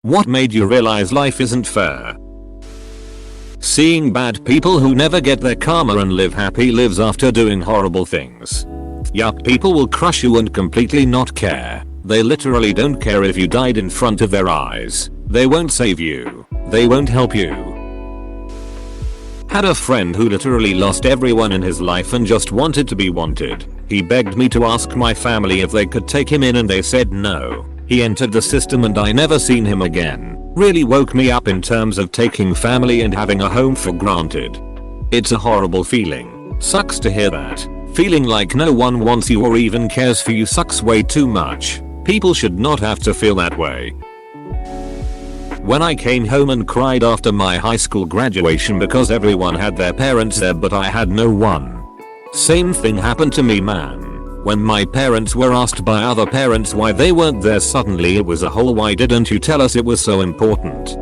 What made you realize life isn't fair? Seeing bad people who never get their karma and live happy lives after doing horrible things. Yup, people will crush you and completely not care. They literally don't care if you died in front of their eyes. They won't save you. They won't help you. Had a friend who literally lost everyone in his life and just wanted to be wanted. He begged me to ask my family if they could take him in and they said no. He entered the system and I never seen him again. Really woke me up in terms of taking family and having a home for granted. It's a horrible feeling. Sucks to hear that. Feeling like no one wants you or even cares for you sucks way too much. People should not have to feel that way. When I came home and cried after my high school graduation because everyone had their parents there but I had no one. Same thing happened to me, man. When my parents were asked by other parents why they weren't there, suddenly it was a whole "why didn't you tell us it was so important?"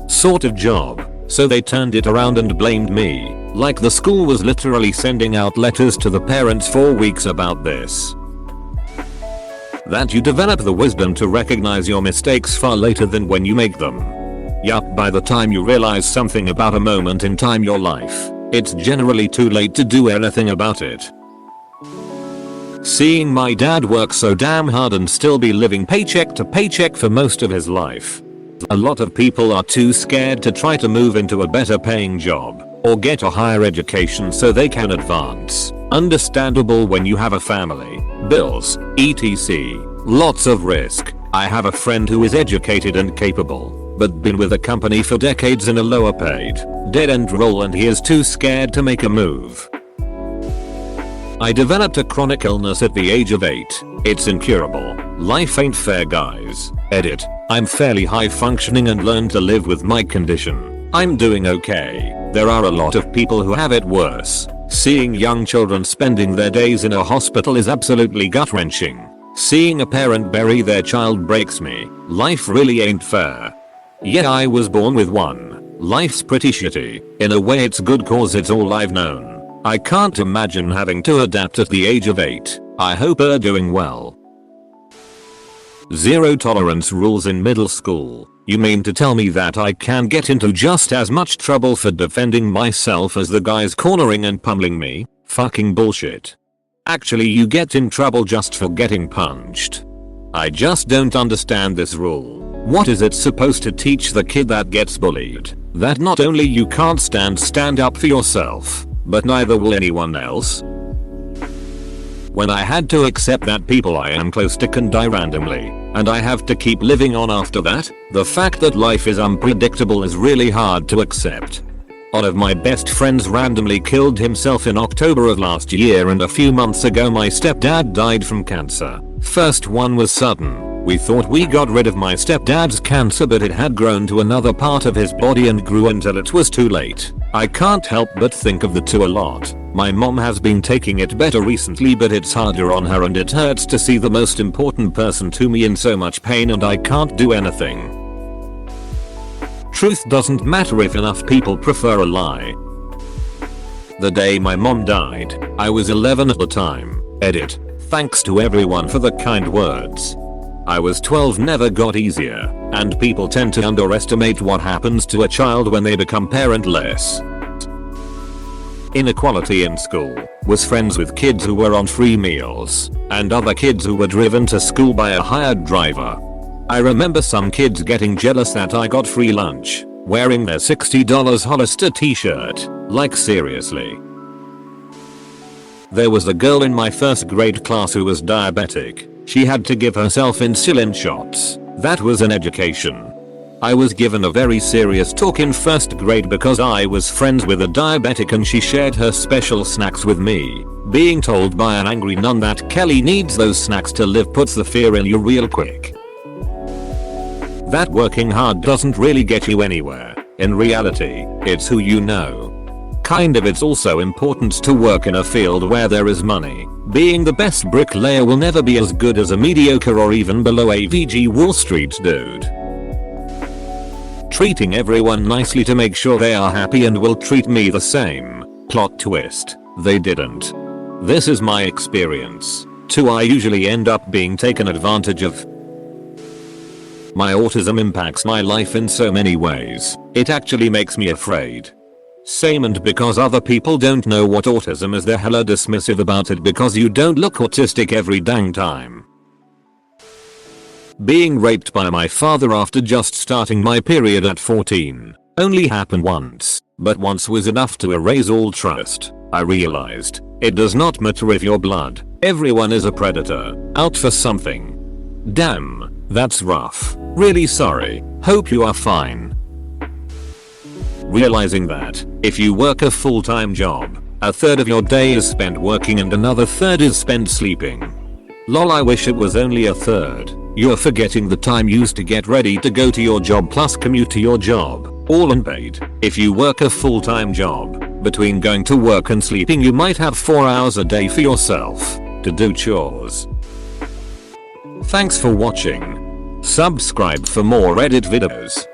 sort of job. So they turned it around and blamed me. Like the school was literally sending out letters to the parents for weeks about this. That you develop the wisdom to recognize your mistakes far later than when you make them. Yup, by the time you realize something about a moment in time your life, it's generally too late to do anything about it. Seeing my dad work so damn hard and still be living paycheck to paycheck for most of his life. A lot of people are too scared to try to move into a better paying job or get a higher education so they can advance. Understandable when you have a family, bills, etc. Lots of risk. I have a friend who is educated and capable, but been with a company for decades in a lower paid, dead-end role and he is too scared to make a move. I developed a chronic illness at the age of 8. It's incurable. Life ain't fair, guys. Edit. I'm fairly high functioning and learned to live with my condition. I'm doing okay. There are a lot of people who have it worse. Seeing young children spending their days in a hospital is absolutely gut-wrenching. Seeing a parent bury their child breaks me. Life really ain't fair. Yeah, I was born with one. Life's pretty shitty. In a way it's good cause it's all I've known. I can't imagine having to adapt at the age of 8. I hope you're doing well. Zero tolerance rules in middle school. You mean to tell me that I can get into just as much trouble for defending myself as the guys cornering and pummeling me? Fucking bullshit. Actually, you get in trouble just for getting punched. I just don't understand this rule. What is it supposed to teach the kid that gets bullied? That not only you can't stand up for yourself, but neither will anyone else? When I had to accept that people I am close to can die randomly, and I have to keep living on after that, the fact that life is unpredictable is really hard to accept. One of my best friends randomly killed himself in October of last year, and a few months ago my stepdad died from cancer. First one was sudden. We thought we got rid of my stepdad's cancer, but it had grown to another part of his body and grew until it was too late. I can't help but think of the two a lot. My mom has been taking it better recently, but it's harder on her and it hurts to see the most important person to me in so much pain and I can't do anything. Truth doesn't matter if enough people prefer a lie. The day my mom died, I was 11 at the time. Edit. Thanks to everyone for the kind words. I was 12, never got easier, and people tend to underestimate what happens to a child when they become parentless. Inequality in school. Was friends with kids who were on free meals, and other kids who were driven to school by a hired driver. I remember some kids getting jealous that I got free lunch, wearing their $60 Hollister t-shirt. Like, seriously. There was a girl in my first grade class who was diabetic. She had to give herself insulin shots. That was an education. I was given a very serious talk in first grade because I was friends with a diabetic and she shared her special snacks with me. Being told by an angry nun that Kelly needs those snacks to live puts the fear in you real quick. That working hard doesn't really get you anywhere. In reality, it's who you know. It's also important to work in a field where there is money. Being the best bricklayer will never be as good as a mediocre or even below AVG Wall Street dude. Treating everyone nicely to make sure they are happy and will treat me the same. Plot twist. They didn't. This is my experience. I usually end up being taken advantage of. My autism impacts my life in so many ways, it actually makes me afraid. Same, and because other people don't know what autism is, they're hella dismissive about it because you don't look autistic every dang time. Being raped by my father after just starting my period at 14. Only happened once, but once was enough to erase all trust. I realized, it does not matter if you're blood, everyone is a predator, out for something. Damn, that's rough. Really sorry, hope you are fine. Realizing that, if you work a full-time job, a third of your day is spent working and another third is spent sleeping. Lol, I wish it was only a third. You're forgetting the time used to get ready to go to your job plus commute to your job, all unpaid. If you work a full-time job, between going to work and sleeping you might have 4 hours a day for yourself, to do chores. Thanks for watching. Subscribe for more Reddit videos.